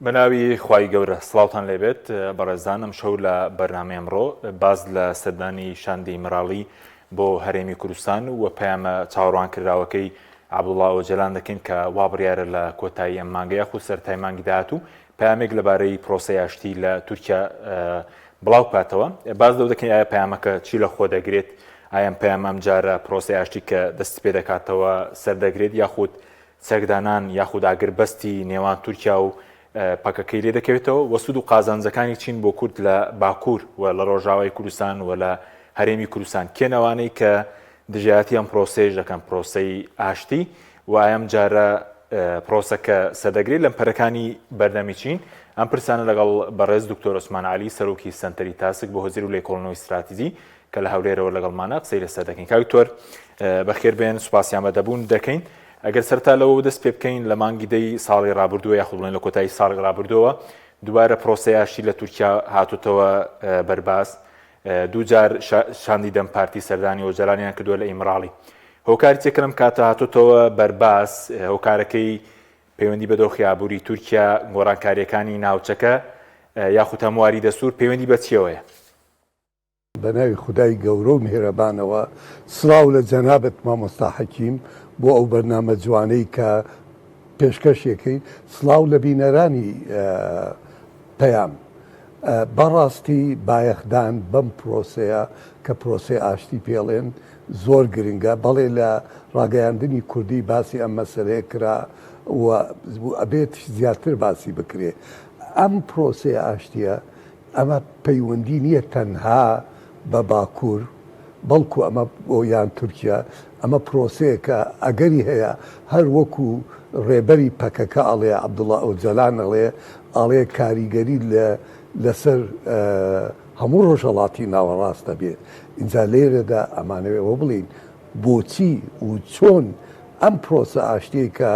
بەناوی خوای گەورە سڵاوتان لێبێت بەڕێزان ئەم شەو لە بەرنامەی ئەمڕۆ باز لە سەردانی شاندەی مراڵی بۆ هەرێمی کوردستان و پەیامە چاوەڕوانکراوەکەی عەبدوڵڵا ئۆجەلان دەکەین کە وا بڕیارە لە کۆتایی ئەم مانگەیە خو سەرەتای مانگی داهاتوو پەیامێک لەبارەی پرۆسەی ئاشتی لە تورکیا بڵاو بکاتەوە. باز لەو دەکەین ئایا پەیامەکە چی لە خۆ دەگرێت، ئایا پەیام ئەم جارە پرۆسەی ئاشتی کە دەست پێ دەکاتەوە سەردەگرێت یاخود چەکدانان یاخود ئاگربەستی نێوان تورکیا و پاکەکەی لێ دەکەوێتەوە و سود و قازانجەکانی چین بۆ کورد لە باکوور و لە ڕۆژاوای کوردستان و لە هەرێمی کوردستان کێنەوانەی کە دژایەتی ئەم پرۆسەیەش دەکەن پرۆسەی ئاشتی و ئەم جارە پرۆسەکە سەردەگرێت لەم پەرەکانی بەردەمی چین. ئەم پرسانە لەگەڵ بەڕێز دکتۆر عوسمان عەلی سەرۆکی سەنتەری تاسک بۆ هۆزیر و لێکۆڵینەوەی استراتیجی کە لە هەولێرەوە لەگەڵمانە قسەی لەسەر دەکەین. کاکتۆر بەخێربێن، سوپاسیان بەدەبوون دەکەین. ئەگەر سەرتا لەوە دەست پێ بکەین لە مانگی دەی ساڵی ڕابردووە یاخود بڵێن لە کۆتایی ساڵی ڕابردووە دووبارە پرۆسەی ئاشتی لە تورکیا هاتوتەوە بەرباز، دوو جار شاندی دەم پارتی سەردانی ئۆجەلانیان کردووە لە ئیمراڵی. هۆکاری تێکەم کاتە هاتوتەوە بەرباز، هۆکارەکەی پەیوەندی بە دۆخی ئابووری تورکیا گۆڕانکاریەکانی ناوچەکە یاخود هەمواری دەسوور پەیوەندی بە چیەوەیە؟ بە ناوی خودای گەورە و میهرەبانەوە سڵاو لە جەنابەت مامۆستا حەکیم بۆ ئەو بەرنامە جوانەی کە پێشکەشێکەکەی، سڵاو لە بینەرانی پەیام. بەڕاستی بایەخدان بەم پرۆسەیە کە پرۆسەی ئاشتی پێڵێن زۆر گرنگە، بەڵێ لە ڕاگەیاندنی کوردی باسی ئەم مەسەلەیە کرا و ئەبێت زیاتر باسی بکرێ. ئەم پرۆسەی ئاشتیە ئەمە پەیوەندی نییە تەنها بە باکوور بەڵکو ئەمە بۆ یان تورکیا، ئەمە پرۆسەیەکە ئەگەری هەیە هەر وەکو ڕێبەری پەکەکە ئەڵێ عەبدوڵڵا ئۆجەلان ئەڵێ کاریگەری لەسەر هەموو ڕۆژهەڵاتی ناوەڕاستە بێت. اینجا لێرەدا ئەمانەوێەوە بڵین بۆچی و چۆن ئەم پرۆسە ئاشتەیە کە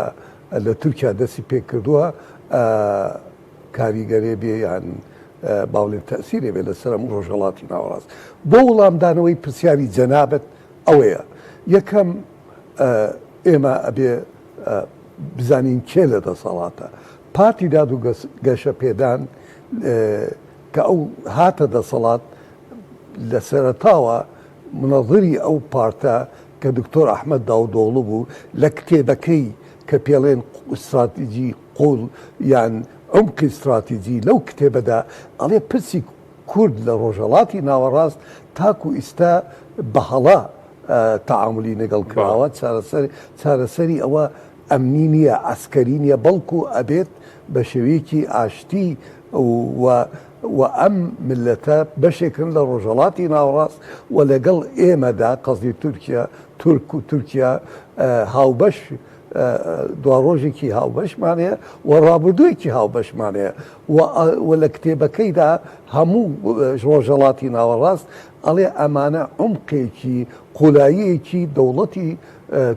لە تورکیا دەستی پێ کردووە کاریگەرێ بێ یان باڵێن تەسیرێ بێت لەسەر هەموو ڕۆژهەڵاتی ناوەڕاست. بۆ وەڵامدانەوەی پرسیاری جەنابەت ئەوەیە، یەکەم ئێمە ئەبێ بزانین کێ لە دەسەڵاتە. پارتی داد و گەشە پێدان کە ئەو هاتە دەسەڵات لە سەرەتاوە منەظری ئەو پارتە کە دکتۆر ئەحمەد داودۆڵو بوو لە کتێبەکەی کە پێڵێن استراتیجی قوڵ یان عمقی استراتیجی لەو کتێبەدا ئەڵێ پرسی کورد لە ڕۆژهەڵاتی ناوەڕاست تاکو ئیستا بەهەڵا تەعاملی لەگەڵ کراوە چارەسەری ئەوە ئەمنی نییە، ئەسکەری نییە، بەڵکو ئەبێت بە شێوەیەکی ئاشتی و ئەم ملەتە بەشێکن لە ڕۆژهەڵاتی ناوەڕاست و لەگەڵ ئێمەدا قەزی تورکیا تورک و تورکیا هاوبەش دواڕۆژێکی هاوبەشمانەیە و ڕابردوویەکی هاوبەشمانەیە و لە کتێبەکەیدا هەموو ڕۆژهەڵاتی ناوەڕاست ئەڵێ ئەمانە عمقێکی قولاییەکی دەوڵەتی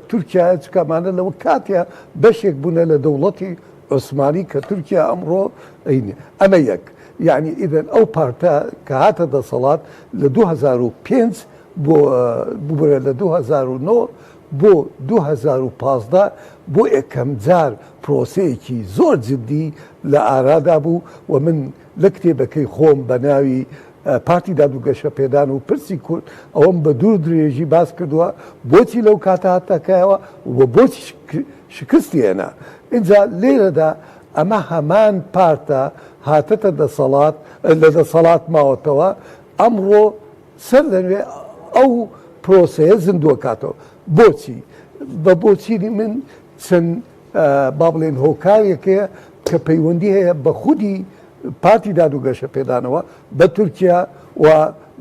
تورکیا چکەمانە لەوە کاتێ بەشێک بوونە لە دەوڵەتی عوسمانی کە تورکیا ئەمڕۆ ئەمە یەک. یعنی ئیدەن ئەو پارتە کە هاتە دەسەڵات لە 2005 ببرە لە 2009 بۆ 2015 بۆ یەکەم جار پرۆسەیەکی زۆر جددی لە ئارادا بوو و من لە کتێبەکەی خۆم بە ناوی پارتی داد و گەشە پێدان و پرسی کورد ئەوەم بە دوور درێژی باس کردووە بۆچی لەو کاتە هاتەکەیەوە و بۆچی شکستی هێنا. اینجا لێرەدا ئەمە هەمان پارتە هاتەتە دەسەڵات لە دەسەڵات ماوەتەوە ئەمڕۆ سەر دەنوێ ئەو پرۆسەیە زیندووە کاتەوە. بۆچی؟ بە بۆچینی من چەند با بڵێن هۆکارێکەیە کە پەیوەندی هەیە بە خودی پارتی داد و گەشە پێدانەوە بە تورکیا و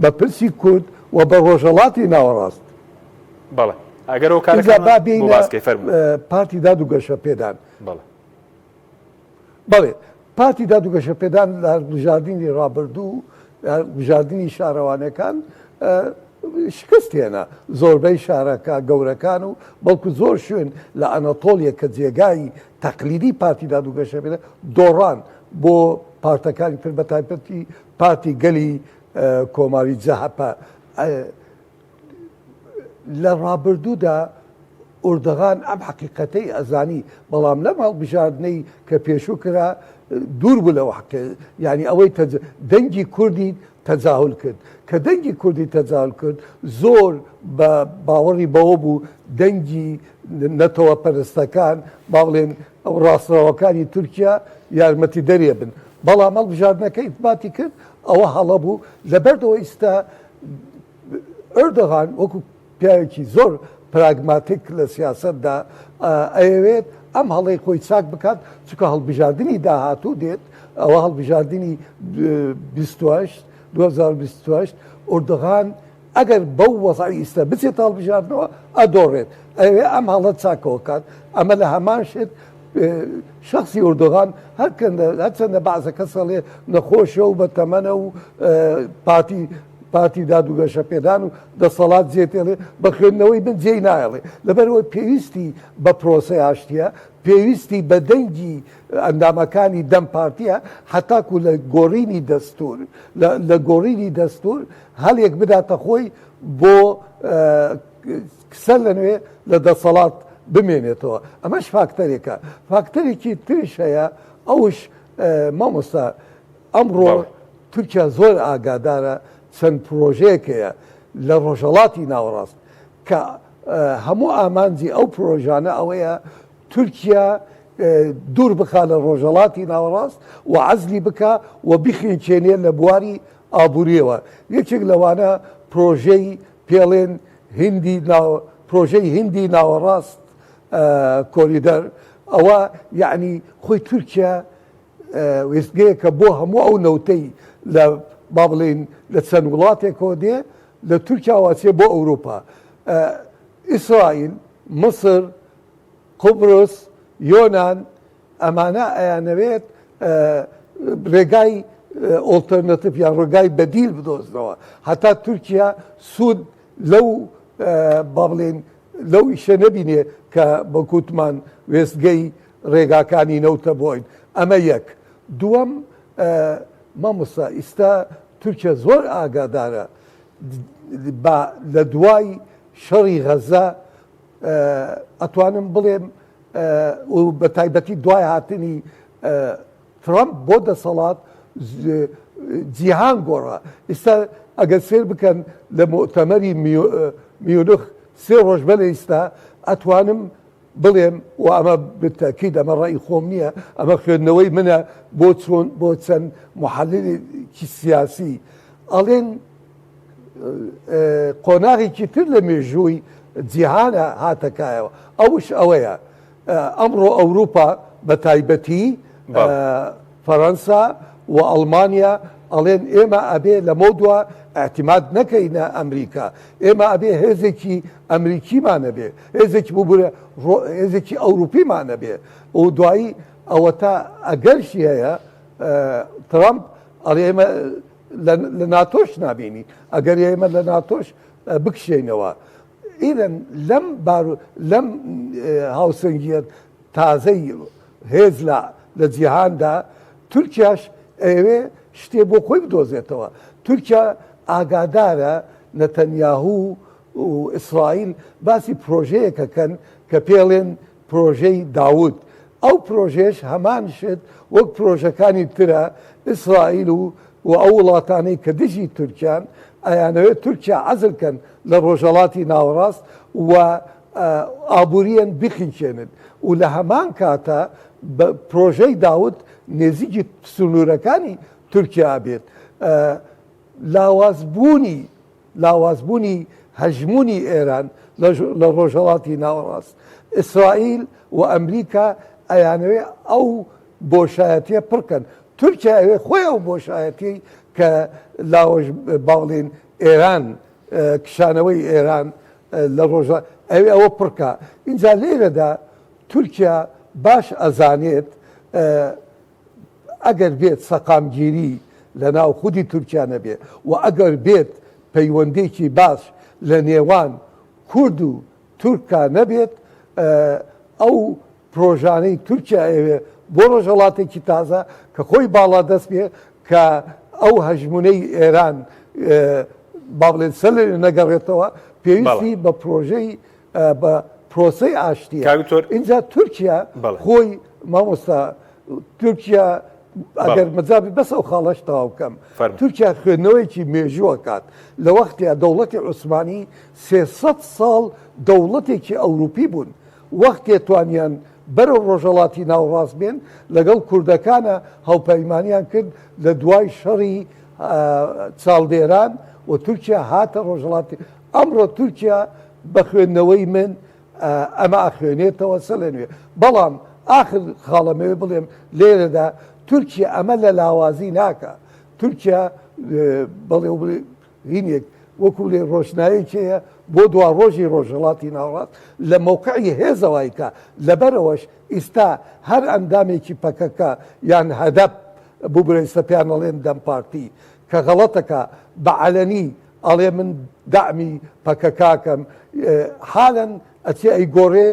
بە پرسی کورد و بە ڕۆژهەڵاتی ناوەڕاست. بەڵێ ئەگەر ئەو پارتی داد و گەشە پێدان بەڵێ پارتی داد و گەشە پێدان لە بژاردننی ڕابردوو بژاردننی شارەوانەکان شکست هێنا زۆربەی شارەکە گەورەکان و بەڵکو زۆر شوێن لە ئەنەتۆڵیە کە جێگای تەقلیدی پارتی داد و گەشە پێدان دۆڕان بۆ پارتەکانی تر بە تایبەتی پارتی گەلی کۆماری جەهەپە. لە ڕابردوودا ئوردەغان ئەم حەقیقەتەی ئەزانی، بەڵام لەم هەڵبژاردنەی کە پێشوو کرا دوور بوو لەوە یعنی ئەوەی دەنگی کوردی تەجاهل کرد کە دەنگی کوردی تەجاهل کرد زۆر بە باوەڕی بەوە بوو دەنگی نەتەوە پەرستەکان با بڵێن ڕاستەوەکانی تورکیا یارمەتی دەرێ بن بەڵام هەڵبژاردنەکە ئیثباتی کرد ئەوە هەڵە بوو لەبەردەوە ئێستا ئەردۆغان وەکو پیاوێکی زۆر پراگماتیک لە سیاسەتدا ئەوێت ئەم هەڵەی خۆی چاک بکات چکە هەڵبژاردننی داهاتوو دێت ئەوە هەڵبژاردننی 2028 ئۆردۆغان ئەگەر بەو وەزعی ئێستا بچێت هەڵبژاردنەوە ئەدۆڕێت ئەوێ ئەم هەڵە چاکەوە کات ئەمە لە هەمان شت شخصی ئۆردۆغان هەرچەندە بەعزە کەسەڵێ نەخۆشە و بەتەمەنە و پارتی دادوگەشە پێدان و دەسەڵات جێتێڵێ بە خوێندنەوەی بن جێی نایڵێ لەبەرەوەی پێویستی بە پرۆسەی ئاشتیە پێویستی بە دەنگی ئەندامەکانی دەم پارتیە هەتاکو لە گۆڕینی دەستور لە گۆڕینی دەستور هەڵێک بداتە خۆی بۆ کسە لەنوێ لە دەسەڵات بمێنێتەوە ئەمەش فاکتەرێکە فاکتەرێکی ترش هەیە ئەوش مامۆستا ئەمڕۆ تورکیا زۆر ئاگادارە چەند پرۆژەیەکەیە لە ڕۆژهەڵاتی ناوەڕاست کە هەموو ئامانجی ئەو پرۆژانە ئەوەیە تورکیا دوور بخا لە ڕۆژهەڵاتی ناوەڕاست و عەزلی بکە و بیخێنچێنێ لە بواری ئابووریەوە یەکێک لەوانە پرۆژەی پێڵێن پرۆژەی هیندی ناوەڕاست کۆریدەر ئەوە یعنی خۆی تورکیا وێستگەیەکە بۆ هەموو ئەو نەوتەی لە با بڵێن لە چەند وڵاتێکەوە دێ لە تورکیا واچێ بۆ ئەوروپا ئیسرائیل مصر قوبرس یۆنان ئەمانە ئەیانەوێت ڕێگای ئۆڵتەرنەتیڤ یان ڕێگای بەدیل بدۆزنەوە هەتا تورکیا سوود لەو با بڵێن لەو ئیشە نەبینێ کە بە کووتمان وێستگەی ڕێگاکانی نەوتە بۆین ئەمە یەک دووەم مامۆستا ئێستا تورکیا زۆر ئاگادارە لە دوای شەڕی غەزە ئەتوانم بڵێم و بە تایبەتی دوای هاتنی ترامپ بۆ دەسەڵات جیهان گۆڕە ئێستا ئەگەر سێر بکەن لە مؤتەمەری میونخ سێ ڕۆژ بەلە ئێستا ئەتوانم بڵێم و ئەمە بتەکید ئەمە ڕای خۆم نییە ئەمە خوێندنەوەی منە بۆ چەند محەللێکی سیاسی ئەڵێن قۆناغێکی تر لە مێژووی جیهانە هاتەکایەوە ئەوش ئەوەیە ئەمڕۆ ئەوروپا بە تایبەتی فەڕەنسا و ئەڵمانیا ئەڵێن ئێمە ئەبێ لە مۆدووە ئاعتیماد نەکەینە ئەمریکا ئێمە ئەبێ هێزێکی ئەمریکیمانە بێ هێزێکی ببوورە هێزێکی ئەوروپیمانە بێ و دوایی ئەوە تا ئەگەرشی هەیە ترامپ ئەڵێ ئێمە لە ناتۆش نابینی ئەگەر ئێمە لە ناتۆش بکشێنەوە ئیدەن لەم هاوسەنگیەت تازەی هێز لە جیهاندا تورکیاش ئەوێ شتێ بۆ خۆی بدۆزێتەوە تورکیا ئاگادارە نەتەنیاهوو و ئیسرائیل باسی پرۆژەیەکەکەن کە پێڵێن پرۆژەی داوود ئەو پرۆژێش هەمان شت وەک پرۆژەکانی ترە ئیسرائیل و ئەو وڵاتانەی کە دژی تورکیان ئەیانەوێت تورکیا عەزلکەن لە ڕۆژهەڵاتی ناوەڕاست و ئابووریان بخینچێنن و لە هەمان کاتە پرۆژەی داوود نێزیکی سنوورەکانی تورکیا بێت لاوازبوونی هەژمونی ئێران لە ڕۆژهەڵاتی ناوەڕاست ئیسرائیل و ئەمریکا ئەیانەوێ ئەو بۆشایەتیە پڕکەن تورکیا ئەوێ خۆی ئەو بۆشایەتی کە لاوەژ باڵێن ئێران کشانەوەی ئێران لە ڕۆژە ئەوێ ئەوە پڕکە اینجا لێرەدا تورکیا باش ئەزانێت ئەگەر بێت سەقامگیری لە ناو خودی تورکیا نەبێ و ئەگەر بێت پەیوەندێکی باش لە نێوان کورد و تورکا نەبێت ئەو پرۆژانەی تورکیا ئەوێ بۆ ڕۆژهەڵاتێکی تازە کە خۆی باڵا دەست بێ کە ئەو هەژمونەی ئێران با بڵێن سەر نەگەڕێتەوە پێویستی بە پرۆژەی بە پرۆسەی ئاشتیە اینجا تورکیا خۆی مامۆستا تورکیا ئەگەر مەجابی بەس ئەو خاڵەش تەواو بکەم تورکیا خوێندنەوەیکی مێژووە کات لە وەختیا دەوڵەتی عوسمانی 300 ساڵ دەوڵەتێکی ئەوروپی بوون وەختێ توانیان بەرەو ڕۆژهەڵاتی ناوڕاست بێن لەگەڵ کوردەکانە هەوپەیمانیان کرد لە دوای شەڕی چاڵدێران و تورکیا هاتە ڕۆژهەڵاتی ئەمڕۆ تورکیا بە خوێندنەوەی من ئەمە ئەخوێنێتەوە سە لە نوێ بەڵام آخر خاڵەمەوێ بڵێم لێرەدا تورکیا ئەمە لە لاوازی ناکە تورکیا بەڵێ هینێک وەکو لێ ڕۆشنایەکەیە بۆ دوا ڕۆژی ڕۆژهەڵاتی ناوڕاست لە مەوقعی هێزەوەیکە لەبەرەوەش ئێستا هەر ئەندامێکی پەکەکە یان هەدەپ ببرێ سەپیانەڵێن دەم پارتی کە غەڵەتەکە بە عەلەنی ئەڵێ من دامی پەکەکاکەم حالەن ئەچێ ئەی گۆڕێ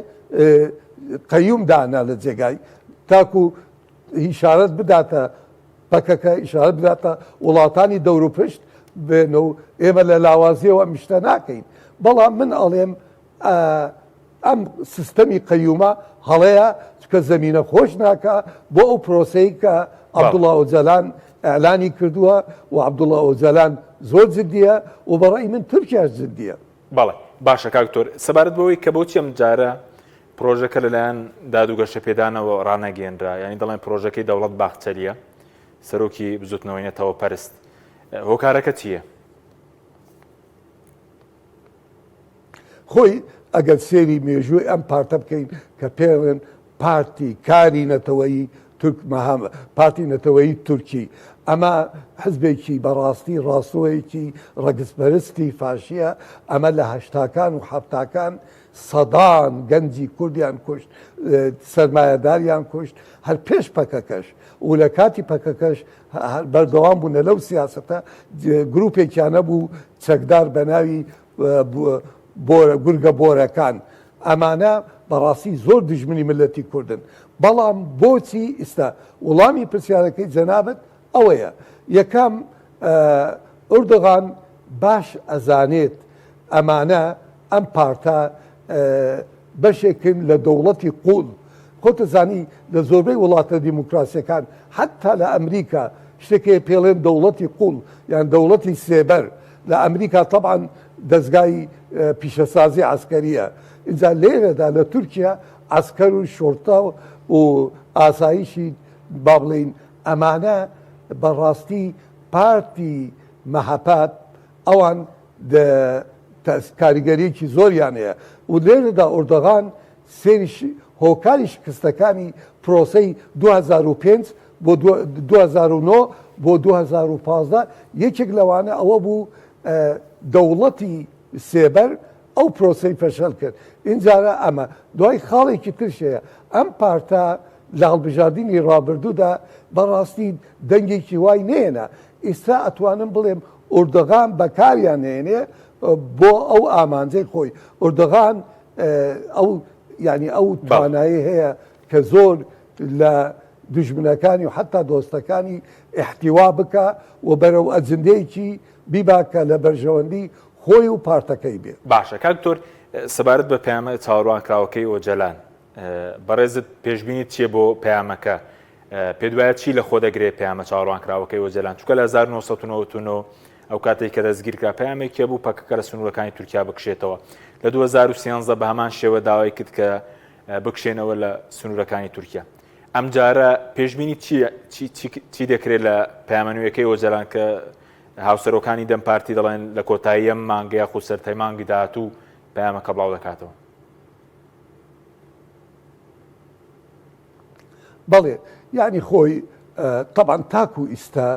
قەیوم دانا لە جێگای تاکو ئیشارەت بداتە پەکەکە ئیشارەت بداتە وڵاتانی دەوروپشت بێن و ئێمە لە لاوازیەوە میشتە ناکەین بەڵام من ئەڵێم ئەم سیستەمی قەیومە هەڵەیە کە زەمینە خۆش ناکە بۆ ئەو پرۆسەی کە عەبدوڵڵا ئۆجەلان ئەعلانی کردووە و عەبدوڵڵا ئۆجەلان زۆر جددیە و بەڕای من تورکیاش جددیە بەڵێ باشە کاکتۆر سەبارەت بەوەی کە بۆچی ئەم جارە پرۆژەکە لەلایەن دادوگەشە پێدانەوە ڕانەگەێنرا ینی دەڵێن پرۆژەکەی دەوڵەت باخچەریە سەرۆکی بزوتنەوەی نێتەوە پەرست هۆکارەکە چییە؟ خۆی ئەگەر سێری مێژووی ئەم پارتە بکەین کە پێڵێن پارتی کاری نەتەوەیی پارتی نەتەوەیی تورکی ئەمە حزبێکی بەڕاستی ڕاستۆیەکی ڕەگزپەرستی فاشیە ئەمە لە هەشتاکان و حەفتاکان سەدان گەنجی کوردیان کوشت سەرمایەداریان کوشت هەر پێش پەکەکەش و لە کاتی پەکەکەش بەردەوام بوونە لەو سیاسەتە گروپێکیانە بوو چەکدار بە ناوی گورگە بۆرەکان ئەمانە بەڕاستی زۆر دژمنی ملەتی کوردن بەڵام بۆچی ئێستا وەڵامی پرسیارەکەی جەنابەت ئەوەیە یەکەم ئوردوغان باش ئەزانێت ئەمانە ئەم پارتە بەشێکن لە دەوڵەتی قوڵ خۆتە زانی لە زۆربەی وڵاتە دیموکراسیەکان حتا لە ئەمریکا شتێکی پێڵێن دەوڵەتی قوڵ یان دەوڵەتی سێبەر لە ئەمریکا طبعاً دەستگای پیشەسازی عسکەریە اینجا لێرەدا لە تورکیا عسکەر و شۆرتا و ئاسایشی با بڵین ئەمانە بەڕاستی پارتی مەحەپات ئەوان کاریگەریەکی زۆریان هەیە و لێرەدا ئوردوغان سێری هۆکاری شکستەکانی پرۆسەی 2005 بۆ 2009 بۆ 2015 یەکێک لەوانە ئەوە بوو دەوڵەتی سێبەر ئەو پرۆسەی فەشەل کرد اینجارە ئەمە دوای خاڵێکی ترشەیە ئەم پارتە لە هەڵبژاردننی ڕابردوودا بەڕاستی دەنگێکی وای نێنە ئێستا ئەتوانم بڵێم ئوردوغان بەکاریان نێنێ بۆ ئەو ئامانجەی خۆی ئوردوغان ئەو ینی ئەو توانایی هەیە کە زۆر لە دژمنەکانی و حتا دۆستەکانی احتیوا بکە و بەرەو ئەجندەیەکی بیباکە لە بەرژەوەندی خۆی و پارتەکەی بێ باشە کاکتۆر سەبارەت بە پەیامە چاوەڕوانکراوەکەی ئۆجەلان بەڕێزت پێشبینیت چییە بۆ پەیامەکە پێ دوایە چی لە خۆ دەگرێت پەیامە چاوەڕوانکراوەکەی ئۆجەلان چونکە لە 1999 ئەو کاتێک کە دەستگیرکرا پەیامێکە بوو پەکەکە لە سنوورەکانی تورکیا بکشێتەوە لە 2013 بە هەمان شێوە داوای کرد کە بکشێنەوە لە سنوورەکانی تورکیا ئەم جارە پێشبینی چی دەکرێت لە پەیامەنوێیەکەی ئۆجەلان کە هاوسەرۆکانی دەم پارتی دەڵێن لە کۆتایی ئەم مانگەیە خو سەرەتای مانگی داهاتوو پەیامەکە بڵاو دەکاتەوە بەڵێ یعنی خۆی طبعا تاکو ئیستا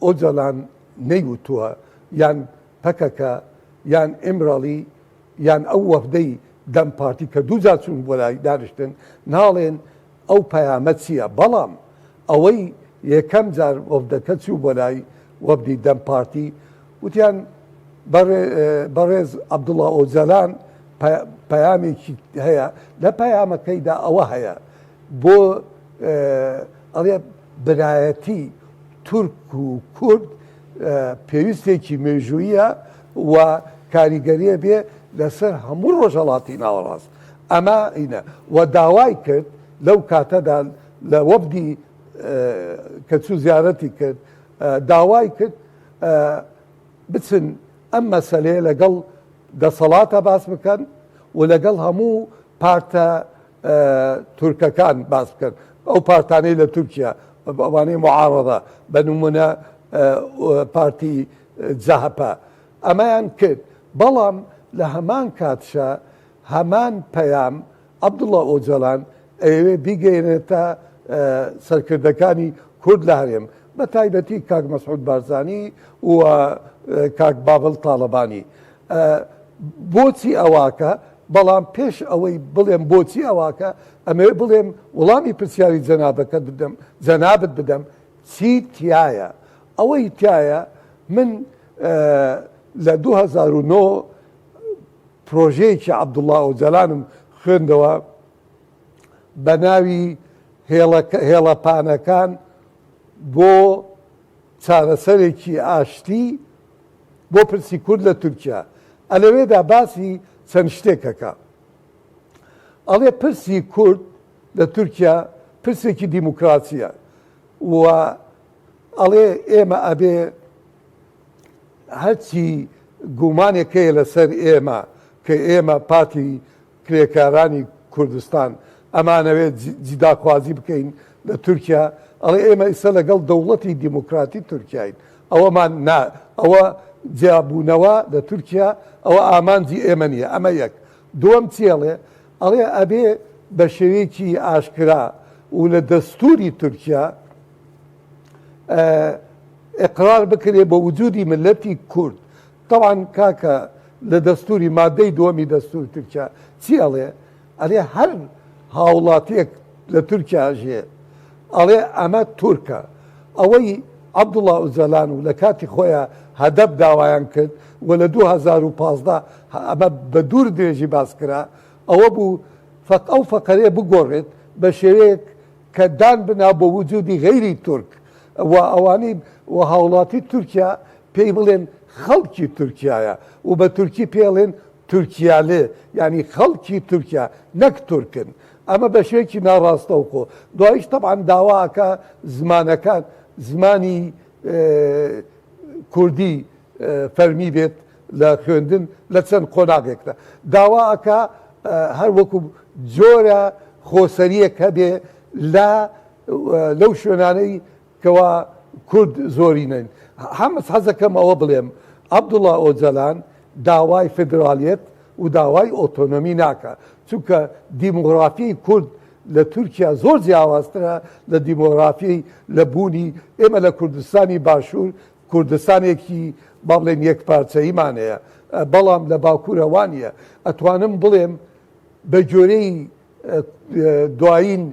ئۆجەلان نەیوتووە یان پەکەکە یان ئیمڕەڵی یان ئەو وەفدەی دەم پارتی کە دووجار چوون بۆ لای دانیشتن ناڵێن ئەو پەیامە چییە بەڵام ئەوەی یەکەم جار وەفدەکە چوو بۆ لای وەفدی دەم پارتی وتیان بەڕێز عەبدوڵڵا ئۆجەلان پەیامێکی هەیە لە پەیامەکەیدا ئەوە هەیە بۆ ئەڵێ برایەتی تورک و کورد پێویستێکی مێژوویە و کاریگەریە بێ لەسەر هەموو ڕۆژهەڵاتی ناوەڕاست ئەمە ئینە و داوای کرد لەو کاتەدا لە وەفدی کە چوو زیارەتی کرد داوای کرد بچن ئەم مەسەلەیە لەگەڵ دەسەڵاتە باس بکەن و لەگەڵ هەموو پارتە تورکەکان باس بکەن ئەو پارتانەی لە تورکیا ئەوانەی معارەضە بە نمونە پارتی جەهەپە ئەمەیان کرد بەڵام لە هەمان کاتشە هەمان پەیام عەبدوڵڵا ئۆجەلان ئەوێ بیگەێنێتە سەرکردەکانی کورد لە هەرێم بە تایبەتی کاک مەسعود بارزانی و کاک بابڵ تاڵەبانی بۆچی ئەواکە بەڵام پێش ئەوەی بڵێم بۆچی ئەواکە ئەمەوێ بڵێم وەڵامی پرسیاری جەنابەت بدەم چی تایە ئەوەی تایە من لە 2009 پرۆژەیەکی عەبدوڵڵا ئۆجەلانم خوێندەوە بە ناوی هێڵەپانەکان بۆ چارەسەرێکی ئاشتی بۆ پرسی کورد لە تورکیا ئەلەوێدا باسی چەند شتێکەکە ئەڵێ پرسی کورد لە تورکیا پرسێکی دیموکراسیە و ئەڵێ ئێمە ئەبێ هەرچی گومانێکەیە لەسەر ئێمە کە ئێمە پارتی کرێکارانی کوردستان ئەمانەوێت جیداخوازی بکەین لە تورکیا ئەڵێ ئێمە ئیسە لەگەڵ دەوڵەتی دیموکراتی تورکیاین ئەوەمان ئەوە جیابوونەوە لە تورکیا ئەوە ئامانجی ئێمە نیە ئەمە یەک دووەم چێڵێ ئەڵێ ئەبێ بە شێوەیەکی ئاشکرا و لە دەستوری تورکیا ئقرار بکرێ بە وجودی ملەتی کورد طبعا کاکە لە دەستوری مادەی دووەمی دەستوری تورکیا چی ئەڵێ ئەڵێ هەر هاوڵاتیەک لە تورکیا ژێ ئەڵێ ئەمە تورکە ئەوەی عەبدوڵڵا ئۆجەلان و لە کاتی خۆیان هەدەف داوایان کرد و لە 2015 ئەمە بە دوور درێژی باسکرا ئەوە بوو ئەو فەقەرەیە بگۆڕێت بە شێوەیەک کە دان بنا بۆ وجودی غەیری تورک و ئەوانەی و هاوڵاتی تورکیا پێی بڵێن خەڵکی تورکیایە و بە تورکی پێڵێن تورکیالێ یعنی خەڵکی تورکیا نەک تورکن ئەمە بە شوێکی ناڕاستەوخۆ دوایش تەبعاً داواکە زمانەکان زمانی کوردی فەرمی بێت لە خوێندن لە چەند قۆناغێکدا داواکە هەر وەکو جۆرە خۆسەریەک هەبێ لەو شوێنانەی کەوا کورد زۆرینن هەمەس حەزەکەم ئەوە بڵێم عەبدوڵڵا ئۆجەلان داوای فدرالیەت و داوای ئۆتۆنۆمی ناکە چونکە دیمۆغرافیای کورد لە تورکیا زۆر جیاوازترە لە دیمۆغرافیای لە بوونی ئێمە لە کوردستانی باشوور کوردستانێکی با بڵێن یەک پارچەیمانەیە بەڵام لە باکوورە وانە ئەتوانم بڵێم بە جۆرەی دوایین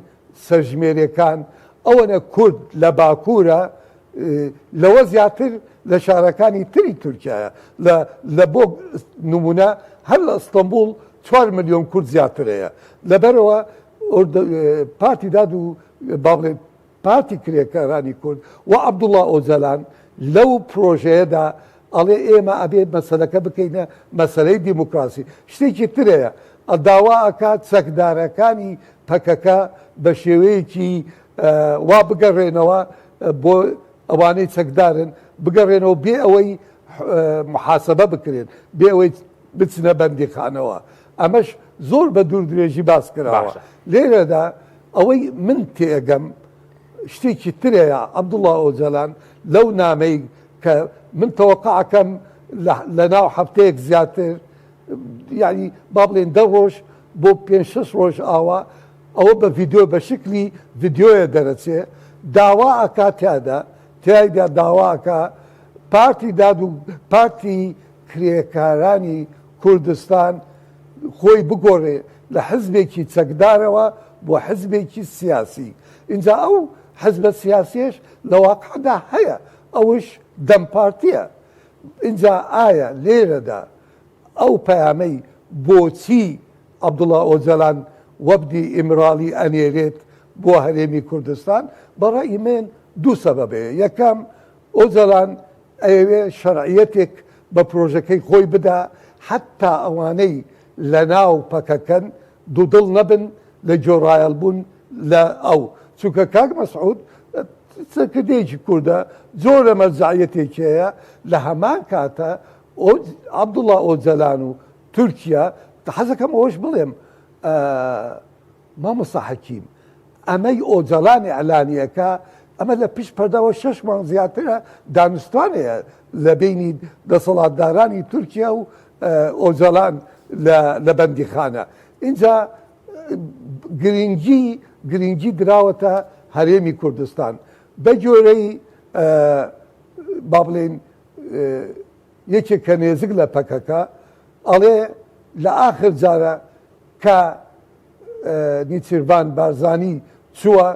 سەرژمێرەکان ئەوەنە کورد لە باکوورە لەوە زیاتر لە شارەکانی تری تورکیایە لە بۆ نمونە هەر لە ئەستەمبوڵ 4 ملیۆن کورد زیاترەیە لەبەرەوە پارتی داد و با بڵێن پارتی کرێکارانی کورد و عەبدوڵڵا ئۆجەلان لەو پرۆژەیەدا ئەڵێ ئێمە ئەبێ مەسەلەکە بکەینە مەسەلەی دیموکراسی شتێکی ترەیە داوا ئەکات چەکدارەکانی پەکەکە بە شێوەیەکی وا بگەڕێنەوە بۆ ئەوانەی چەکدارن بگەڕێنەوە بێ ئەوەی محاسبە بکرێن بێ ئەوەی بچنە بەندیخانەوە ئەمەش زۆر بە دوور درێژی باس کراوە لێرەدا ئەوەی من تێگەم شتێکی ترەیە عەبدوڵڵا ئۆجەلان لەو نامەی کە من تەوەقعەکەم لە ناو هەفتەیەک زیاتر یعنی با بڵێن 10 ڕۆژ بۆ 5-6 ڕۆژ ئاوا ئەوە بە ڤیدیۆ بە شکلی ڤیدیۆیە دەرەچێ داوا ئەکا تیایدا داواکە پارتی داد و پارتی کرێکارانی کوردستان خۆی بگۆڕێ لە حزبێکی چەکدارەوە بۆ حزبێکی سیاسی اینجا ئەو حزبە سیاسیش لە واقعدا هەیە ئەوش دەمپارتیە اینجا ئایا لێرەدا ئەو پەیامەی بۆچی عەبدوڵڵا ئۆجەلان وەبدی ئیمراڵی ئەنێرێت بۆ هەرێمی کوردستان بەڕای من دوو سەبەبەیە یەکەم ئۆجەلان ئەوێ شەرعیەتێک بە پرۆژەکەی خۆی بدا حتا ئەوانەی لە ناو پەکەکەن دوودڵ نەبن لە جۆڕایەڵبوون لە ئەو چونکە کاک مەسعود سەرکردەیەکی کووردە زۆرە مەرجعیەتێکەیە لە هەمان کاتە عەبدوڵڵا ئۆجەلان و تورکیا حەزەکەم ئەوەش بڵێم مامۆستا حەکیم ئەمەی ئۆجەلانی ئەلانیەکە ئەمە لە پیش پەرداوە 6 مانگ زیاترە دانوستوانەیە لە بینی دەسەڵاتدارانی تورکیا و ئۆجەلان لە بەندیخانە اینجا گرنگی دراوەتە هەرێمی کوردستان بە جۆرەی با بڵێن یەکێک کە نێزک لە پەکەکە ئەڵێ لە ئاخر جارە کە نیچیروان بارزانی چووە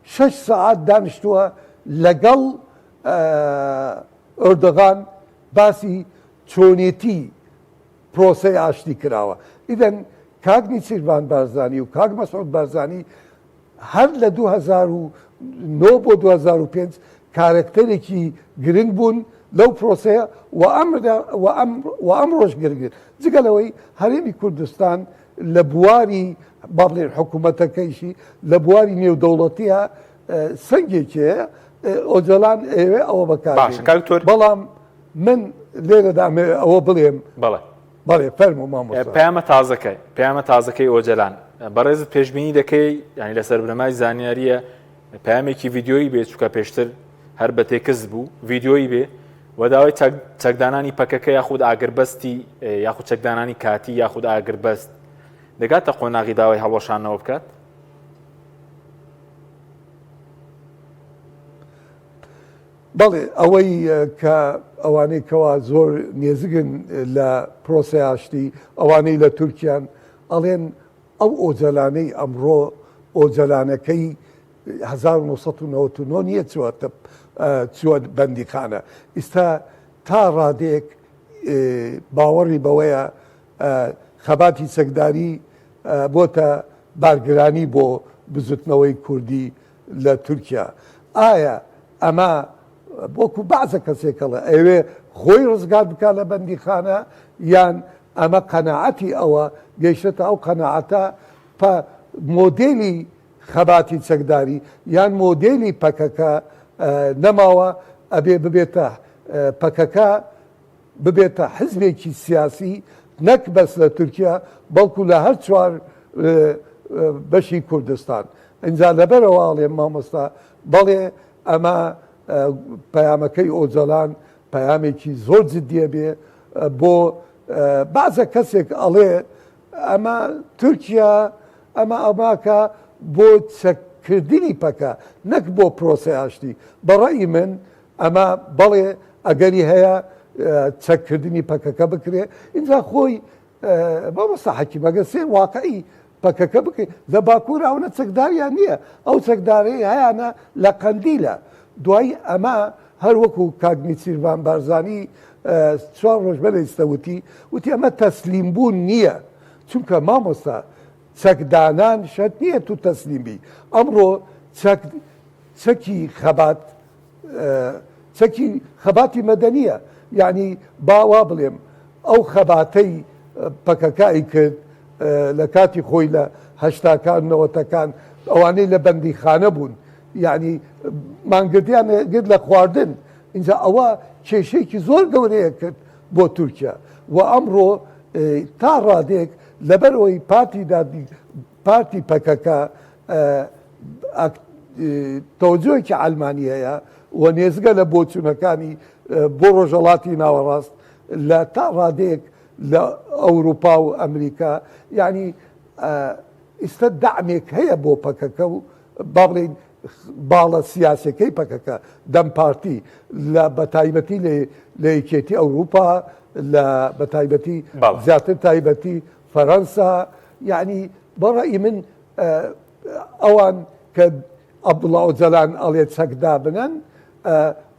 6 سەعات دانیشتووە لەگەڵ ئەردۆغان باسی چۆنێتی پرۆسەی ئاشتی کراوە ئیدەن کاک نیچیروان بارزانی و کاک مەسعود بارزانی هەر لە 2009 بۆ 2005 کارکتەرێکی گرنگ بوون لەو پرۆسەیە و ئەمڕۆژ گرنگن جگەلەوەی هەرێمی کوردستان لە بواری با بڵێن حکوومەتەکەیشی لە بواری نێودەوڵەتیە سنگێکەیە ئۆجەلان ئێوێ ئەوە بەکار بەڵام من لێرەدا ئەوە بڵێم بەڵێ فەرموو مامۆستا پەیامە تازەکەی ئۆجەلان بەڕێزت پێشبینی دەکەی ینی لەسەر بنەمای زانیاریە پەیامێکی ڤیددیۆیی بێ چووکە پێشتر هەر بە تێکس بوو ڤیددیۆیی بێ و داوای چەکدانانی پەکەکە یاخود ئاگربەستی یاخود چەکدانانی کاتی یاخود ئاگربەست دەگاتە قۆناغی داوای هەڵۆشانەوە بکات بەڵێ ئەوەی کە ئەوانەی کەوا زۆر نێزگن لە پرۆسەی ئاشتی ئەوانەی لە تورکیان ئەڵێن ئەو ئۆجەلانەی ئەمڕۆ ئۆجەلانەکەی 1999 نییە چووە بەندیخانە ئێستا تا ڕادێک باوەڕی بەوەیە خەباتی چەکداری بۆتە بارگرانی بۆ بزوتنەوەی کوردی لە تورکیا ئایا ئەمە بۆکو بەعزە کەسێکەڵە ئەوێ خۆی ڕزگار بکات لە بەندیخانە یان ئەمە قەناعەتی ئەوە گەیشتە ئەو قەناعەتە مۆدێلی خەباتی چەکداری یان مۆدێلی پەکەکە نەماوە ئەبێ ببێتە پەکەکە ببێتە حزبێکی سیاسی نەک بەس لە تورکیا بەڵکو لە هەر چوار بەشی کوردستان ئینجا لەبەرەوەڵێ مامۆستا بەڵێ ئەمە پەیامەکەی ئۆجەلان پەیامێکی زۆر جددیە بێ بۆ بەعزە کەسێک ئەڵێ ئەمە تورکیا ئەماکە بۆ چەککردنی پەکە نەک بۆ پرۆسەی ئاشتی بەڕێی من ئەمە بەڵێ ئەگەری هەیە چەککردنی پەکەکە بکرێ اینجا خۆی مامۆستا حەکیم ئەگەر سێ واقعی پەکەکە بکرێت لە باکوور ئەوە چەکداریان نییە ئەو چەکدارەی هەیەە لە قەندیلە دوایی ئەمە هەر وەکو کاک نیچیروان بارزانی 4 ڕۆژ بەلەیستە وتی ئەمە تەسلیمبوون نییە چونکە مامۆستا چەکدانان شەرت نییە تو تەسلیمی ئەمڕۆ چەکی خەباتی مەدەنیە یعنی باوا بڵێم ئەو خەباتەی پەکەکایی کرد لە کاتی خۆی لە هەشتاکان نەوەتەکان ئەوانەی لە بەندیخانە بوون یعنی مانگردیان گرت لە خواردن اینجا ئەوە کێشەیەکی زۆر گەورەیە کرد بۆ تورکیا و ئەمڕۆ تا ڕادێک لەبەرەوەی پارتی پەکەکە تەوەجۆیەکی ئەلمانی هەیە و نێزگە لە بۆچوونەکانی بۆ ڕۆژهەڵاتی ناوەڕاست لە تا ڕادێک لە ئەوروپا و ئەمریکا یعنی ئێستا دامێک هەیە بۆ پەکەکە و با بڵێن باڵە سیاسەکەی پەکەکە دەم پارتی لە بەتایبەتی لە یەکێتی ئەوروپا لە بەتایبەتی زیاتر تایبەتی فەرەنسا یعنی بەڕێی من ئەوان کە عەبدوڵڵا ئۆجەلان ئەڵێ چەکدا بنن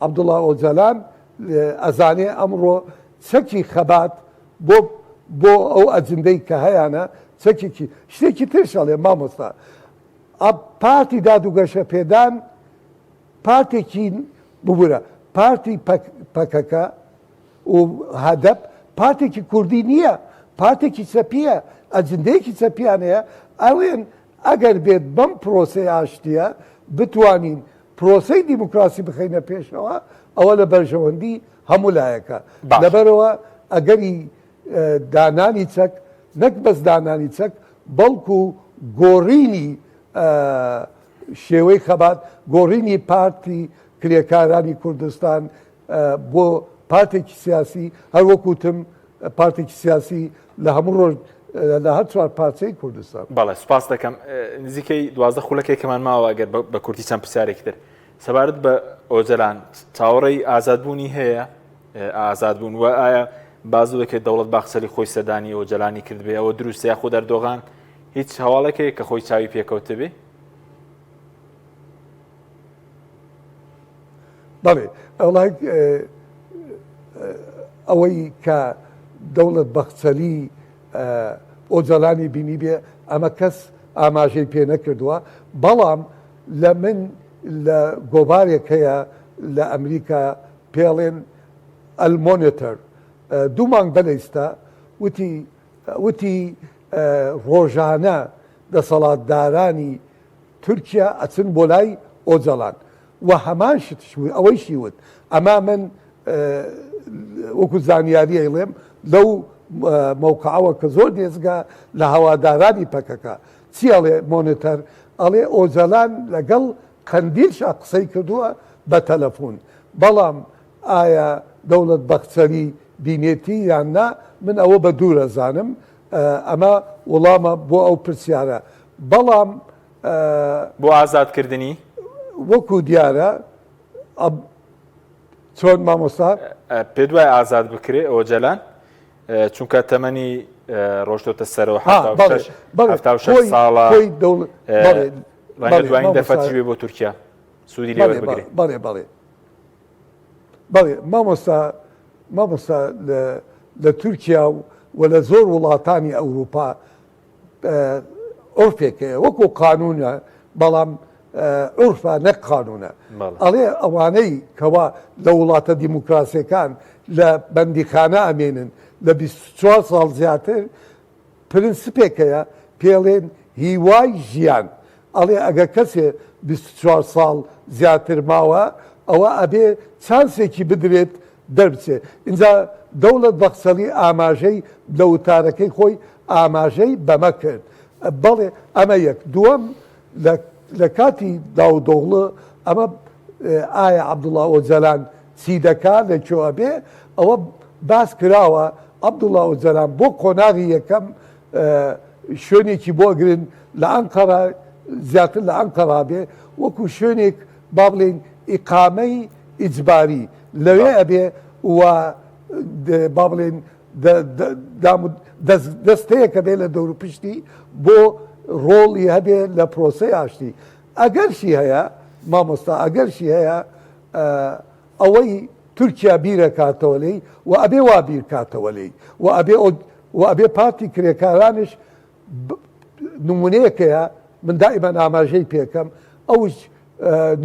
عەبدوڵڵا ئۆجەلان ئەزانێ ئەمڕۆ چەکی خەبات بۆ ئەو ئەجندەی کە هەیەە چەکێکی شتێکی ترشەڵێ مامۆستا پارتی دادوگەشە پێدان پارتێکی ببوورە پارتی پەکەکە و هەدەپ پارتێکی کوردی نییە پارتێکی چەپیە ئەجندەیەکی چەپیانەیە ئەڵێن ئەگەر بێت بەم پرۆسەی ئاشتیە بتوانین پرۆسەی دیموکراسی بخینە پێشەوە ئەوە لە بەرژەوەندی هەموو لایەکە باش. لەبەرەوە ئەگەری دانانی چەک نەک بەس دانانی چەک بەڵکو گۆڕینی شێوەی خەبات گۆڕینی پارتی کرێکارانی کوردستان بۆ پارتێکی سیاسی هەروەکوتم پارتێکی سیاسی لە هەموو ڕۆژ لە هەر چوار پارچەی کوردستان. بەڵێ سوپاس دەکەم نزیکەی 12 خولەکێکمان ماوە ئەگەر بە کورتی چەند پرسیارێکی تر سەبارەت بە ئۆجەلان چاوەڕێی ئازادبوونی هەیە ئازادبوون و ئایا بازوو دەکرێت دەوڵەت باخچەری خۆی سەردانی ئۆجەلانی کرد بێ ئەوە دروستە یاخۆ دەردۆغان هیچ هەواڵێکەیە کە خۆی چاوی پێکەوتە بێ؟ بەڵێ ئەوڵای ئەوەی کە دەوڵەت بەخچەلی ئۆجەلانی بینی بێ ئەمە کەس ئاماژەی پێ نەکردووە بەڵام لە من لە گۆبارێک هەیە لە ئەمریکا پێڵێن ئەلمۆنیتەر دوو مانگ بەلەیستا وتی ڕۆژانە دەسەڵاتدارانی تورکیا ئەچن بۆ لای ئۆجەلان و هەمان شتشوی ئەوەی شیوت ئەما من وەکو زانیاری ئەیڵێم لەو موقعەوە کە زۆر دێزگا لە هەوادارانی پەکەکە چی ئەڵێ مۆنیتەر ئەڵێ ئۆجەلان لەگەڵ قەندیلشا قسەی کردووە بە تەلەفۆن بەڵام ئایا دەوڵەت بەخچەری بینێتی یان نا من ئەوە بە دوورە زانم ئەمە وەڵامە بۆ ئەو پرسیارە بەڵام بۆ ئازادکردنی وەکو دیارە چۆن مامۆستا پێ دوای ئازاد بکرێ ئۆجەلان چونکە تەمەنی ڕۆژتۆتە سەرەوە 76 ساڵە ڕەنگە دوایین دەفەتی بێ بۆ تورکیا سوودی لێ وەربگرێ بەڵێ مامۆستا لە تورکیا و لە زۆر وڵاتانی ئەوروپا عورفێکەیە وەکو قانونە بەڵام عورفە نەک قانونە ئەڵێ ئەوانەی کەوا لە وڵاتە دیموکراسیەکان لە بەندیخانە ئەمێنن لە 24 ساڵ زیاتر پرنسپێکەیە پێڵێن هیوای ژیان ئەڵێ ئەگە کەسێ 24 ساڵ زیاتر ماوە ئەوە ئەبێ چانسێکی بدرێت دەربچێ اینجا دەوڵەت بەخچەلی ئاماژەی لە وتارەکەی خۆی ئاماژەی بەمە کرد بەڵێ ئەمە یەک دووەم لە کاتی داودۆغڵە ئەمە ئایا عەبدوڵڵا ئۆجەلان چی دەکات لەکوێوە بێ ئەوە باس کراوە عەبدوڵڵا ئۆجەلان بۆ قۆناغی یەکەم شوێنێکی بۆ گرن لە ئەنقەرە زیاتر لە ئەنقەرا بێ وەکو شوێنێک با بڵێن ئیقامەی ئیجباری لەوێ ئەبێ و با بڵێن دەستەیەکە بێ لە دەوروپشتی بۆ ڕۆڵی هەبێ لە پرۆسەی ئاشتی ئەگەرشی هەیە مامۆستا ئەگەرشی هەیە ئەوەی تورکیا بیرەکاتەوە لێی و ئەبێ وا بیرکاتەوە لێی و ئەبێ پارتی کرێکارانش نمونەیەکەیە من دائیمەن ئاماژەی پێکەم ئەوش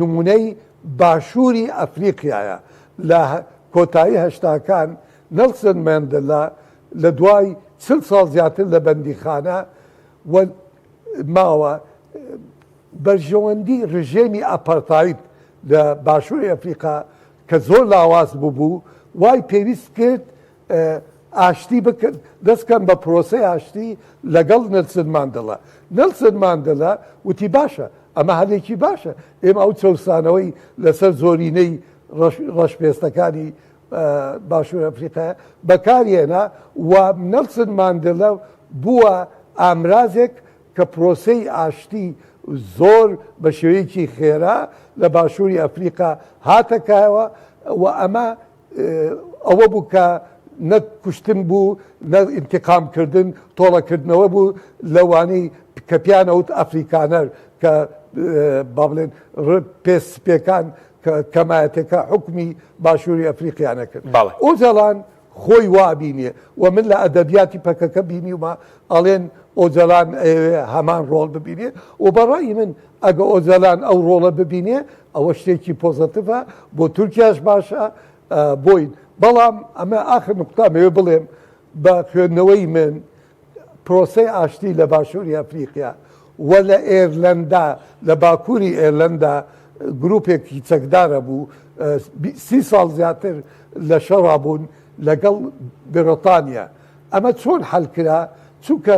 نمونەی باشووری ئەفریقیایە لە کۆتایی هەشتاکان نەلسن مەندێلا لە دوای 40 ساڵ زیاتر لە بەندیخانە ماوە بەرژەوەندی ڕژێمی ئەپەرتایت لە باشووری ئەفریقا کە زۆر لاواز بوو وای پێویست کرد ئاشتی بکرد دەستکەم بە پرۆسەی ئاشتی لەگەڵ نەلسن ماندێلا نەلسن ماندێلا وتی باشە ئەمە هەلێکی باشە ئێمە ئەو چەوسانەوەی لەسەر زۆرینەی ڕەشپێستەکانی باشووری ئەفریقا بەکارهێنا و نەلسن ماندێلا بووە ئامرازێک کە پرۆسەی ئاشتی زۆر بە شێوەیەکی خێرا لە باشووری ئەفریقا هاتەکایەوە و ئەمە ئەوە بوو کە نە کوشتن بوو نە ئینتیقامکردن تۆڵەکردنەوە بوو لەوانەی کە پیانەوت ئەفریکانەر کە با بڵێن پێسپێکان کەمایەتەکە حکمی باشووری ئەفریقیانە کرد ئۆجەلان خۆی وابینێ و من لە ئەدەبیاتی پەکەکە بینیومە ئەڵێن ئۆجەلان هەمان ڕۆڵ ببینێ و بەڕای من ئەگە ئۆجەلان ئەو ڕۆڵە ببینێ ئەوە شتێکی پۆزەتیڤە بۆ تورکیاش باشە بۆین بەڵام ئەمە ئاخر نقطامەوێ بڵێم بە خوێندنەوەی من پرۆسەی ئاشتی لە باشووری ئەفریقیا و لە ئێرلەندا لە باکووری ئێرلەندا گروپێکی چەکدارە بوو 30 ساڵ زیاتر لە شەڕا بوون لەگەڵ بریتانیا ئەمە چۆن حەلکرا چونکە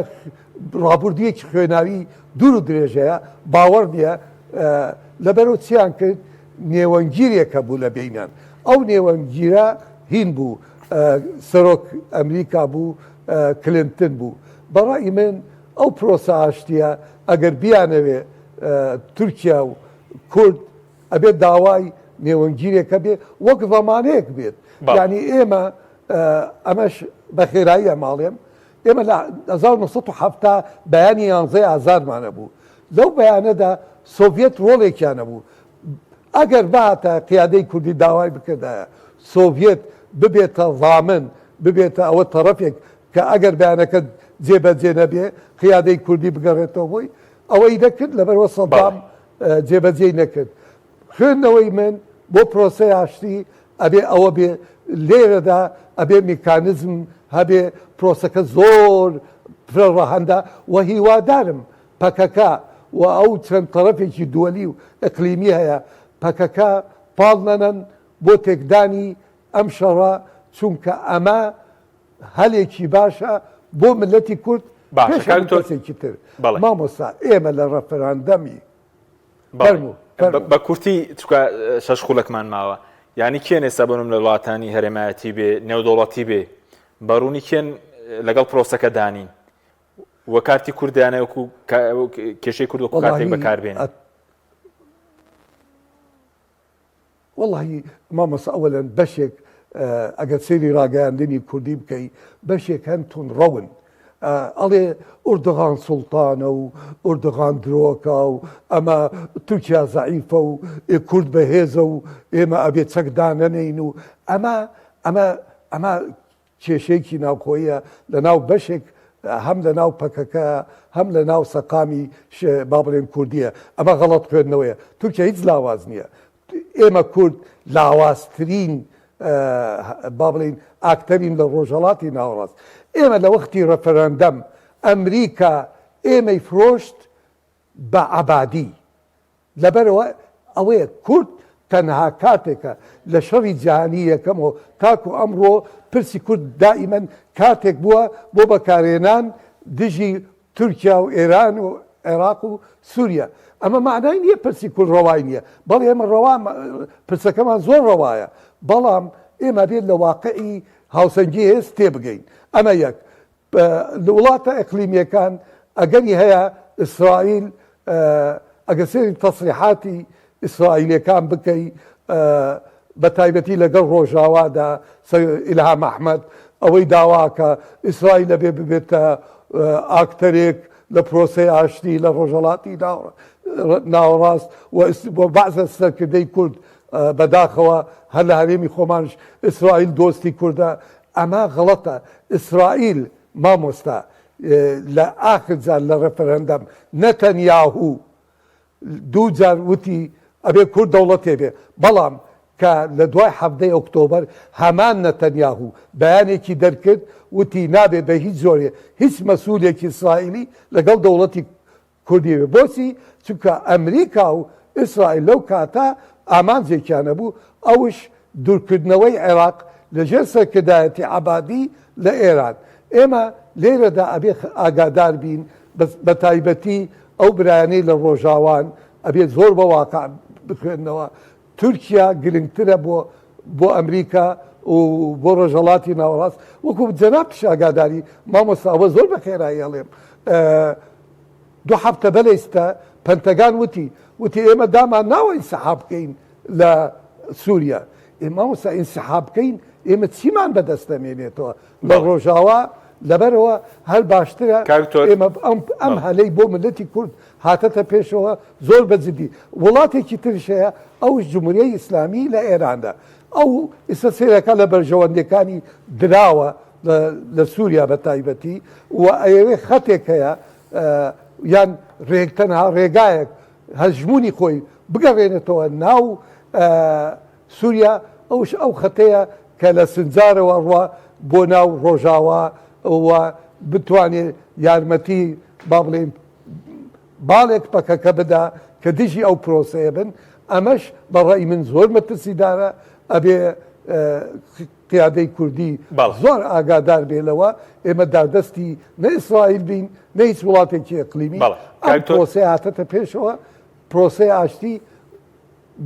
ڕابردوویەکی خوێناوی دوور و درێژەیە باوەڕ نییە لەبەرەوە چیان کرد نێوەنگیرێکە بوو لە بینان ئەو نێوەنگیرە هین بوو سەرۆک ئەمریکا بوو کلنتن بوو بەڕای من ئەو پرۆسە ئاشتیە ئەگەر بیانەوێ تورکیا و کورد ئەبێت داوای نێوەنگیرێکە بێت وەک زەمانەیەک بێت یعنی ئێمە ئەمەش بە خێرایی ئەماڵێم ئێمە لە 1970 بەیانی 11 ئازارمانە بوو لەو بەیانەدا سۆڤێت ڕۆڵێکیانە بوو ئەگەر باتە قیادەی کوردی داوای بکردایە سۆڤێت ببێتە ضامن ببێتە ئەوە تەرەفێک کە ئەگەر بەیانەکە جێبەجێ نەبێ قیادەی کوردی بگەڕێتەوە بۆی ئەوەی دەکرد لەبەرەوە سەدام جێبەجێ نەکرد خوێندنەوەی من بۆ پرۆسەی ئاشتی ئەبێ ئەوە بێ لێرەدا ئەبێ میکانزم هەبێ پرۆسەکە زۆر ڕەهەندە و هیوادارم پەکەکە و ئەو چەند تەرەفێکی دووەلی و ئەقلیمی هەیە پەکەکە پاڵ نەنەن بۆ تێکدانی ئەم شەڕە چونکە ئەمە هەلێکی باشە بۆ ملەتی کورد پێشێکی تر مامۆستا ئێمە لە ڕەفەراندەمی بە کورتی چکە شەش خولەکمان ماوە یعنی کێن ئێستا بنم لە وڵاتانی هەرێمایەتی بێ نێودوڵەتی بێ بەڕوونی کێن لەگەڵ پرۆسەکە دانین وە کارتی کوردیانە وەکو کێشەی کورد وەکو کارتێک بەکاربێنن وەڵی مامۆستا ئەوەلەن بەشێک ئەگەر سێری ڕاگەیاندنی کوردی بکەی بەشێک هەن تون ڕەون ئەڵێ ئوردوغان سوڵتانە و ئوردوغان درۆکە و ئەمە تورکیا زەعیفە و کورد بەهێزە و ئێمە ئەبێ چەکدانەنین و ئەمە کێشەیەکی ناوخۆیە لە ناو بەشێک هەم لە ناو پەکەکە هەم لە ناو سەقامی با بڵێن کوردیە ئەمە غەڵەت خوێندنەوەیە تورکیا هیچ لاواز نییە ئێمە کورد لاوازترین با بڵین ئاکتەرین لە ڕۆژهەڵاتی ناوەڕاست ئێمە لە وەختی ڕەفەرەندەم ئەمریکا ئێمەی فرۆشت بە عەبادی لەبەرەوە ئەوەیە کورد تەنها کاتێکە لە شەڕی جیهانی یەکەمەوە تاکو ئەمڕۆ پرسی کورد دائیمەن کاتێک بووە بۆ بەکارهێنان دژی تورکیا و ئێران و عێراق و سووریا ئەمە معنای نییە پرسی کورد ڕەوای نییە بەڵێ ئێمە پرسەکەمان زۆر ڕەوایە بەڵام ئێمە بێت لە واقعی هاوسەنگی هێز تێبگەین ئەمە یەک لە وڵاتە ئەقلیمیەکان ئەگەری هەیە ئیسرائیل ئەگەر سێری تەسریحاتی ئیسرائیلەکان بکەی بە تایبەتی لەگەڵ ڕۆژاوادا ئیلهام ئەحمەد ئەوەی داواکە ئیسرائیل لەبێ ببێتە ئاکتەرێک لە پرۆسەی ئاشتی لە ڕۆژهەڵاتی ناوەڕاست و بەعزە سەرکردەی کورد بەداخەوە هەر لە هەرێمی خۆمانش ئیسرائیل دۆستی کووردە ئەمە غەڵەتە ئیسرائیل مامۆستا لە ئاخر جار لە ڕەفەرەندەم نەتەنیاهوو دوو جار وتی ئەبێ کورد دەوڵەتێ بێ بەڵام کە لە دوای هەفتەی ئۆکتۆبەر هەمان نەتەنیاهوو بەیانێکی دەرکرد وتی نابێ بە هیچ زۆرێ هیچ مەسئولێکی ئیسرائیلی لەگەڵ دەوڵەتی کوردی بێ بۆچی چونکە ئەمریکا و ئیسرائیل لەو کاتە ئامانجێکیانە بوو ئەوش دوورکردنەوەی عێراق لەژێر سەرکردایەتی عەبادی لە ئێران ئێمە لێرەدا ئەبێ ئاگادار بین بە تایبەتی ئەو برایانەی لە ڕۆژاوان ئەبێت زۆر بە واقع بخوێنەوە تورکیا گرنگترە بۆ ئەمریکا و بۆ ڕۆژهەڵاتی ناوەڕاست وەکو جەنابش ئاگاداری مامۆستا ئەوە زۆر بە خێرایی هەڵێم دوو هەفتە بەلەیستە پەنتەگان وتی ئێمە دامان ناوە ئینسحاب بکەین لە سووریا مامۆستا ئینسحاب بکەین ئێمە چیمان بەدەستەمێنێتەوە لە ڕۆژاوا لەبەرەوە هەر باشترە ئێمە ئەم هەلەی بۆ ملەتی کورد هاتەتە پێشەوە زۆر بەجددی وڵاتێکی ترش هەیە ئەوش جمهوریەی ئیسلامی لە ئێراندا ئەو ئێستا سێرەکە لە بەرژەوەندەکانی دراوە لە سووریا بە تایبەتی و ئەوێ خەتێک هەیە یان تەنها ڕێگایەک هەژمونی خۆی بگەڕێنێتەوە ناو سووریا ئەوش ئەو خەتەیە کە لە سنجارەوە ڕوا بۆ ناو ڕۆژاوا و بتوانێت یارمەتی با بڵێن باڵێک پەکەکە بدا کە دژی ئەو پرۆسەیە بن ئەمەش بەڕای من زۆر مەترسیدارە ئەبێ قیادەی کوردی زۆر ئاگادار بێلەوە ئێمە دادەستی نە ئیسرائیل بین نە هیچ وڵاتێکی ئەقلیمی ئەم پرۆسەی هاتەتە پێشەوە پرۆسەی ئاشتی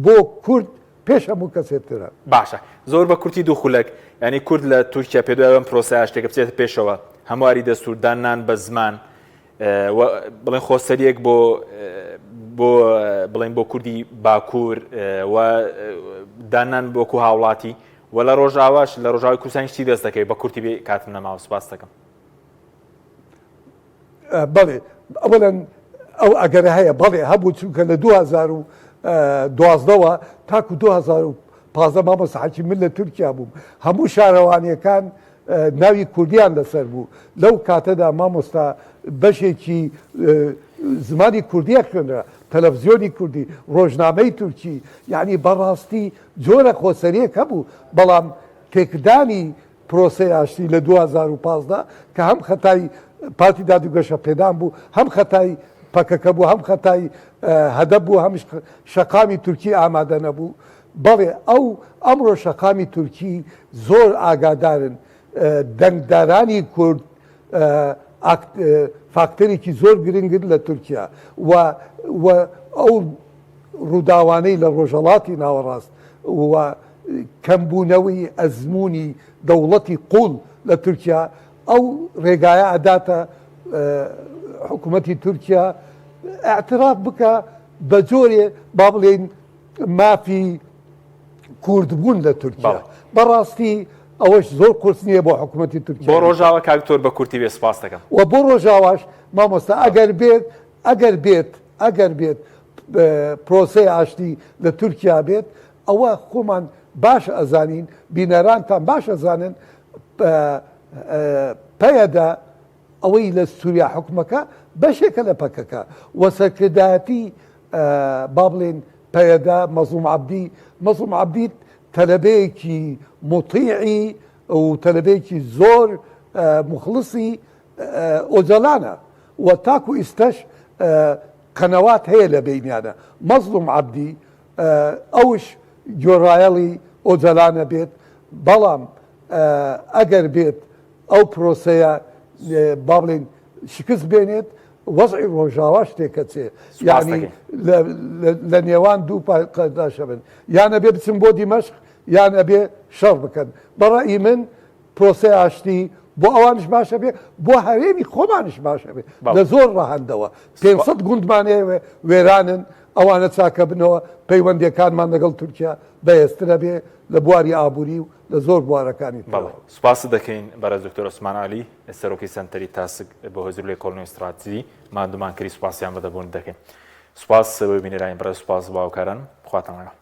بۆ کورد پێش هەموو کەسێترە باشە زۆر بە کورتی دوو خولەک ینی کورد لە تورکیا پێدوایەوەم پرۆسەی ئاشتێکە بچێتە پێشەوە هەمواری دەستوردانان بە زمان بڵێن خۆسەریەک بۆ بڵێن بۆ کوردی باکوور و دانان بۆکو هاوڵاتی و لە ڕۆژاواش لە ڕۆژاوی کوردستانی شتی دەست دەکەی بە کورتی بێ کاتم نەماوە سوپاس دەکەم بەڵێ ئەوەن ئەو ئەگەر هەیە بەڵێ هەبوو چونکە لە 2012ەوە تاکو 2015 مامۆستا حەکی من لە تورکیا بووم هەموو شارەوانیەکان ناوی کوردیان لەسەر بوو لەو کاتەدا مامۆستا بەشێکی زمانی کوردیە خوێنرا تەلەڤیزیۆنی کوردی ڕۆژنامەی تورکی یعنی بەڕاستی جۆرە خۆسەریەک هەبوو بەڵام تێکدانی پرۆسەی ئاشتی لە 2015 کە هەم خەتای پارتی دادوگەشە پێدان بوو هەم خەتای پەکەکە بوو هەم خەتای هەدەب بوو هەم شەقامی تورکی ئامادە نەبوو بەڵێ ئەمڕۆ شەقامی تورکی زۆر ئاگادارن دەنگدارانی کورد فاکتەرێکی زۆر گرنگن لە تورکیا و ئەو ڕووداوانەی لە ڕۆژهەڵاتی ناوەڕاست و کەمبوونەوەی ئەزمموی دەوڵەتی قوڵ لە تورکیا ئەو ڕێگایە ئەداتە حکوومەتی تورکیا ئاعتراف بکە بە جۆرێ با بڵێن مافی کوردبوون لە تورکیا بەڕاستی ئەوەش زۆر قورس نییە بۆ حکوومەتی تورکیا بۆ ڕۆژاوە کاکتۆر بە کورتی بێ سپاس دەکەم و بۆ ڕۆژاواش مامۆستا ئەگەر بێت پرۆسەی ئاشتی لە تورکیا بێت ئەوە خۆمان باش ئەزانین بینەرانتان باش ئەزانن پەیەدا ئەوەی لە سووریا حکومەکە بەشێکە لە پەکەکە وەسەرکردایەتی با بڵێن پەیەدا مەزڵوم عەبدی تەلەبەیەکی مطیعی و تەلەبەیەکی زۆر مخلصی ئۆجەلانە و تاکو ئیستەش قەنەوات هەیە لە بینیانە مەزڵوم عەبدی ئەوش گۆڕایەڵی ئۆجەلانە بێت بەڵام ئەگەر بێت ئەو پرۆسەیە با بڵێن شکست بێنێت وەزعی ڕۆژاوا شتێکە چێ یعنی لە نێوان دوو پاداشە بن یان ئەبێ بچن بۆ دیمەشق یان ئەبێ شەڕ بکەن بەڕای من پرۆسەی ئاشتی بۆ ئەوانش باشە بێ بۆ هەرێمی خۆمانش باشە بێ لە زۆر ڕەهەندەوە 500 گوندمانەیە وێرانن ئەوانە چاکە بنەوە پەیوەندیەکانمان لەگەڵ تورکیا بەهێزترە بێ لە بواری ئابووری و لە زۆر بوارەکانی سوپاس دەکەین بەڕێز دکتۆر عوسمان عەلی سەرۆکی سەنتەری تاسک بۆ هۆزیری لە کۆڵنی استراتیجی مادومان کردی سوپاسیان بەدەبوون دەکەین سوپاس بۆ بینەرانی بەڕێز سوپاس باوکاران خواتان لەگەڵ